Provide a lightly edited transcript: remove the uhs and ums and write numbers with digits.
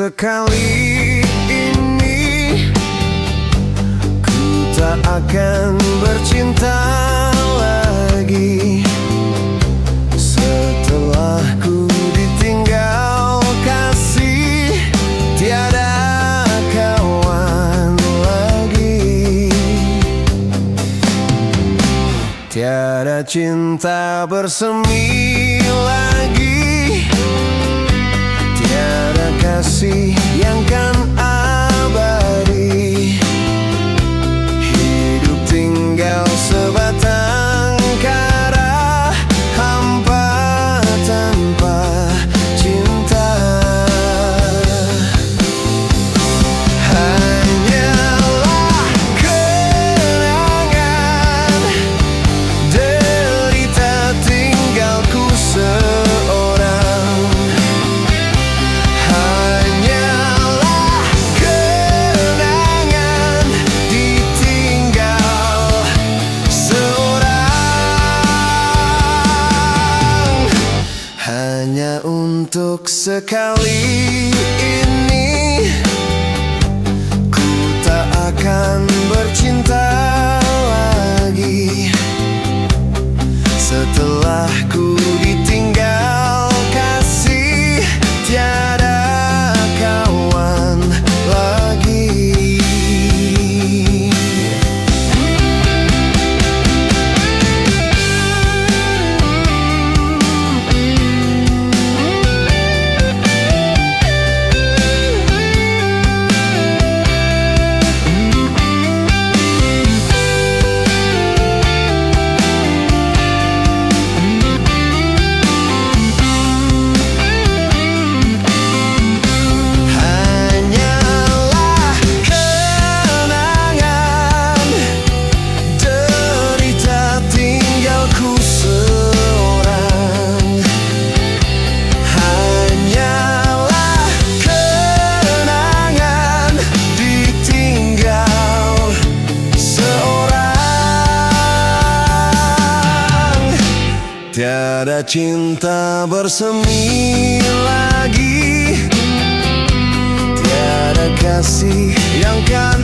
sekali ini ku tak akan bercinta lagi. Setelah ku ditinggal kasih, tiada kawan lagi. Tiada cinta bersemi lagi, tiada kasih yang kan abadi. Hidup tinggal sebatang kara, hampa tanpa cinta. Hanyalah kenangan, derita tinggalku seorang. Hanyalah kenangan, ditinggal seorang. Hanya untuk sekali ini ku tak akan bercinta lagi. Setelah ku ditinggal kasih, tiada kawan lagi. Hanyalah kenangan, derita tinggalku seorang. Hanyalah kenangan, ditinggal seorang. Tiada cinta bersemi lagi, tiada kasih yang kan